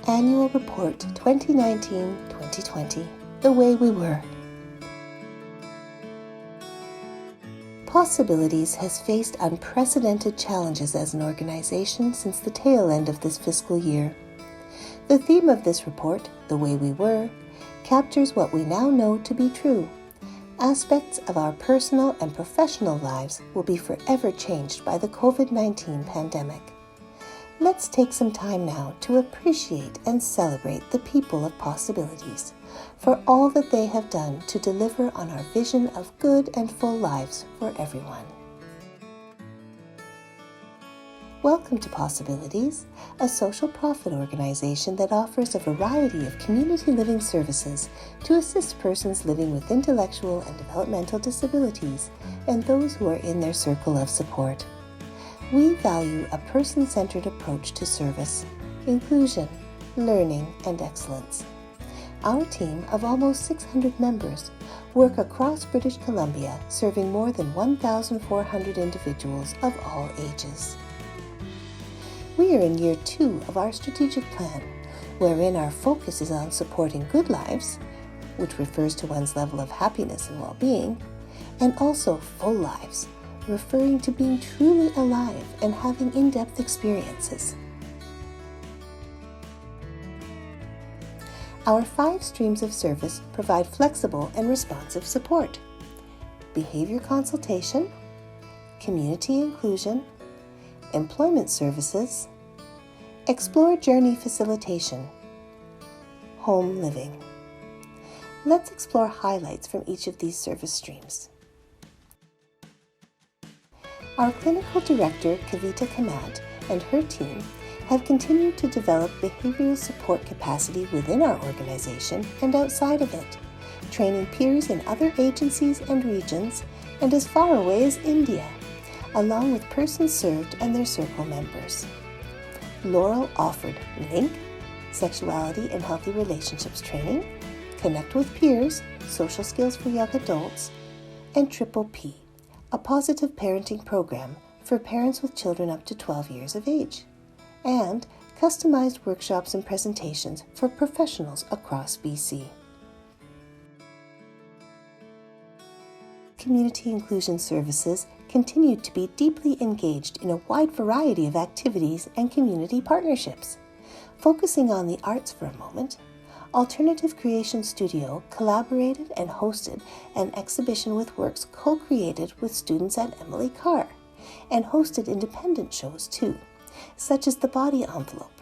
Annual Report 2019-2020, The Way We Were. Possibilities has faced unprecedented challenges as an organization since the tail end of this fiscal year. The theme of this report, The Way We Were, captures what we now know to be true. Aspects of our personal and professional lives will be forever changed by the COVID-19 pandemic. Let's take some time now to appreciate and celebrate the people of Possibilities for all that they have done to deliver on our vision of good and full lives for everyone. Welcome to Possibilities, a social profit organization that offers a variety of community living services to assist persons living with intellectual and developmental disabilities and those who are in their circle of support. We value a person-centered approach to service, inclusion, learning, and excellence. Our team of almost 600 members work across British Columbia, serving more than 1,400 individuals of all ages. We are in year 2 of our strategic plan, wherein our focus is on supporting good lives, which refers to one's level of happiness and well-being, and also full lives, referring to being truly alive and having in-depth experiences. Our 5 streams of service provide flexible and responsive support: behavior consultation, community inclusion, employment services, explore journey facilitation, home living. Let's explore highlights from each of these service streams. Our clinical director, Kavita Kamat, and her team have continued to develop behavioral support capacity within our organization and outside of it, training peers in other agencies and regions and as far away as India, along with persons served and their circle members. Laurel offered LINK, Sexuality and Healthy Relationships Training, Connect with Peers, Social Skills for Young Adults, and Triple P, a positive parenting program for parents with children up to 12 years of age, and customized workshops and presentations for professionals across BC. Community inclusion services continue to be deeply engaged in a wide variety of activities and community partnerships. Focusing on the arts for a moment, Alternative Creation Studio collaborated and hosted an exhibition with works co-created with students at Emily Carr, and hosted independent shows too, such as The Body Envelope,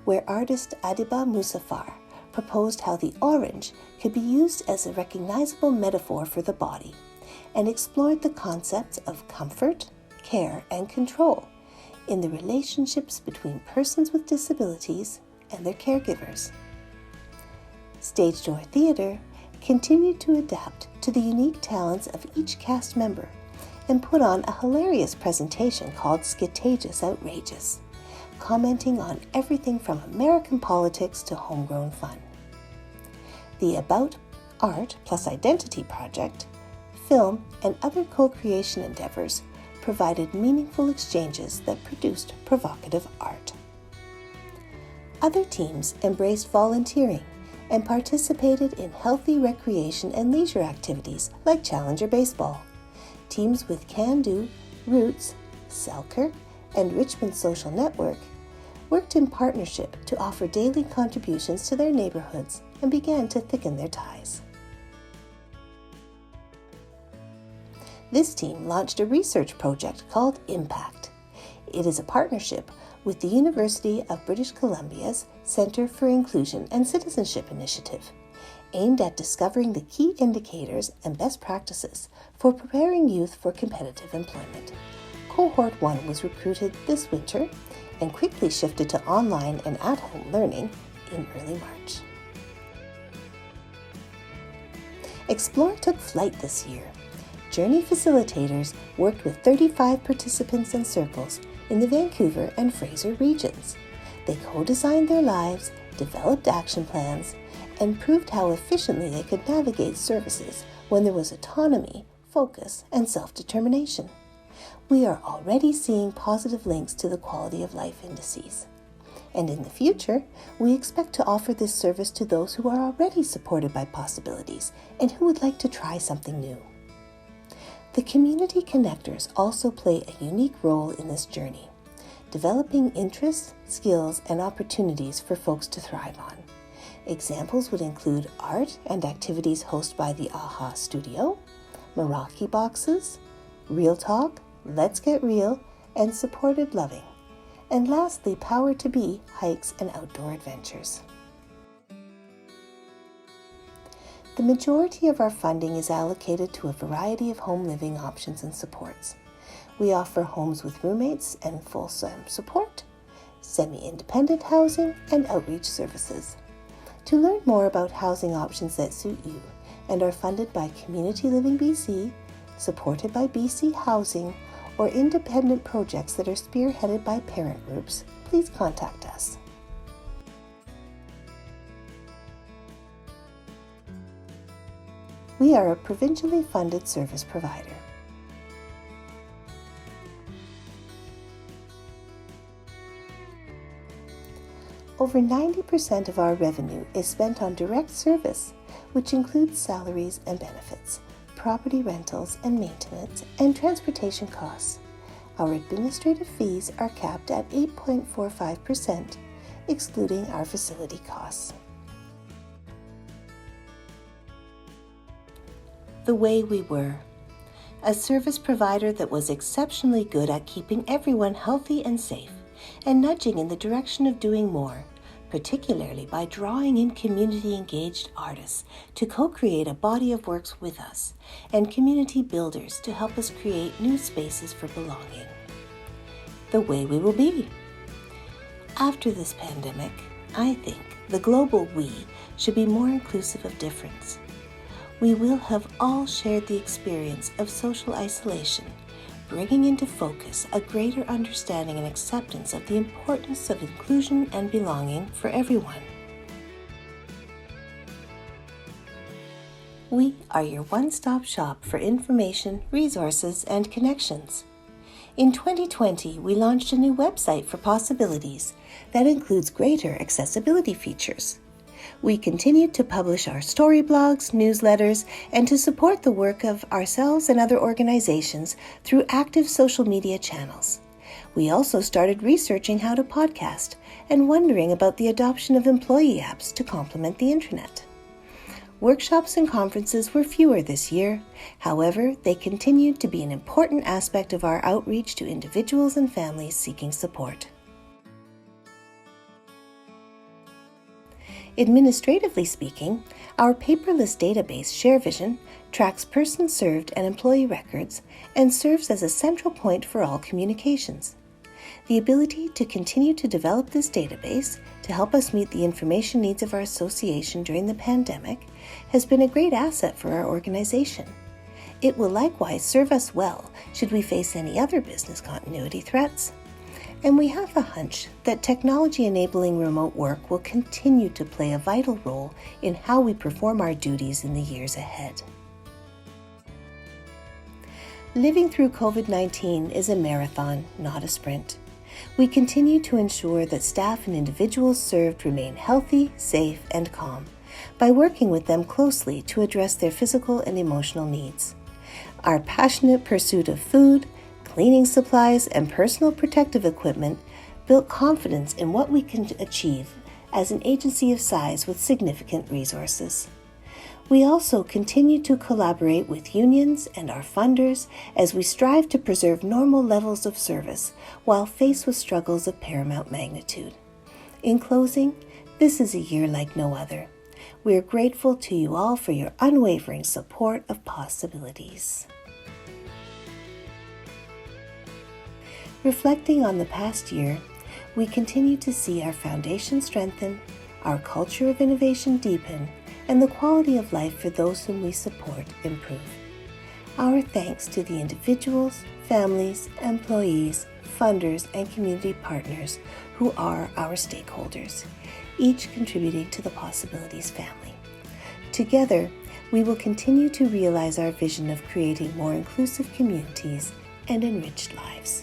where artist Adiba Musafar proposed how the orange could be used as a recognizable metaphor for the body, and explored the concepts of comfort, care, and control in the relationships between persons with disabilities and their caregivers. Stage Door Theatre continued to adapt to the unique talents of each cast member and put on a hilarious presentation called Skitageous Outrageous, commenting on everything from American politics to homegrown fun. The About Art plus Identity project, film, and other co-creation endeavors provided meaningful exchanges that produced provocative art. Other teams embraced volunteering and participated in healthy recreation and leisure activities like Challenger Baseball. Teams with Can Do, Roots, Selkirk, and Richmond Social Network worked in partnership to offer daily contributions to their neighborhoods and began to thicken their ties. This team launched a research project called Impact. It is a partnership with the University of British Columbia's Centre for Inclusion and Citizenship Initiative, aimed at discovering the key indicators and best practices for preparing youth for competitive employment. Cohort 1 was recruited this winter and quickly shifted to online and at-home learning in early March. Explore took flight this year. Journey facilitators worked with 35 participants and circles in the Vancouver and Fraser regions. They co-designed their lives, developed action plans, and proved how efficiently they could navigate services when there was autonomy, focus, and self-determination. We are already seeing positive links to the quality of life indices. And in the future, we expect to offer this service to those who are already supported by Possibilities and who would like to try something new. The community connectors also play a unique role in this journey, developing interests, skills, and opportunities for folks to thrive on. Examples would include art and activities hosted by the AHA Studio, Meraki Boxes, Real Talk, Let's Get Real, and Supported Loving. And lastly, Power to Be hikes and outdoor adventures. The majority of our funding is allocated to a variety of home living options and supports. We offer homes with roommates and full-time support, semi-independent housing, and outreach services. To learn more about housing options that suit you and are funded by Community Living BC, supported by BC Housing, or independent projects that are spearheaded by parent groups, please contact us. We are a provincially funded service provider. Over 90% of our revenue is spent on direct service, which includes salaries and benefits, property rentals and maintenance, and transportation costs. Our administrative fees are capped at 8.45%, excluding our facility costs. The way we were. A service provider that was exceptionally good at keeping everyone healthy and safe, and nudging in the direction of doing more, particularly by drawing in community-engaged artists to co-create a body of works with us, and community builders to help us create new spaces for belonging. The way we will be. After this pandemic, I think the global we should be more inclusive of difference. We will have all shared the experience of social isolation, bringing into focus a greater understanding and acceptance of the importance of inclusion and belonging for everyone. We are your one-stop shop for information, resources, and connections. In 2020, we launched a new website for Possibilities that includes greater accessibility features. We continued to publish our story blogs, newsletters, and to support the work of ourselves and other organizations through active social media channels. We also started researching how to podcast and wondering about the adoption of employee apps to complement the internet. Workshops and conferences were fewer this year. However, they continued to be an important aspect of our outreach to individuals and families seeking support. Administratively speaking, our paperless database ShareVision tracks person served and employee records and serves as a central point for all communications. The ability to continue to develop this database to help us meet the information needs of our association during the pandemic has been a great asset for our organization. It will likewise serve us well should we face any other business continuity threats. And we have a hunch that technology enabling remote work will continue to play a vital role in how we perform our duties in the years ahead. Living through COVID-19 is a marathon, not a sprint. We continue to ensure that staff and individuals served remain healthy, safe, and calm by working with them closely to address their physical and emotional needs. Our passionate pursuit of food, cleaning supplies, and personal protective equipment built confidence in what we can achieve as an agency of size with significant resources. We also continue to collaborate with unions and our funders as we strive to preserve normal levels of service while faced with struggles of paramount magnitude. In closing, this is a year like no other. We are grateful to you all for your unwavering support of Possibilities. Reflecting on the past year, we continue to see our foundation strengthen, our culture of innovation deepen, and the quality of life for those whom we support improve. Our thanks to the individuals, families, employees, funders, and community partners who are our stakeholders, each contributing to the Possibilities family. Together, we will continue to realize our vision of creating more inclusive communities and enriched lives.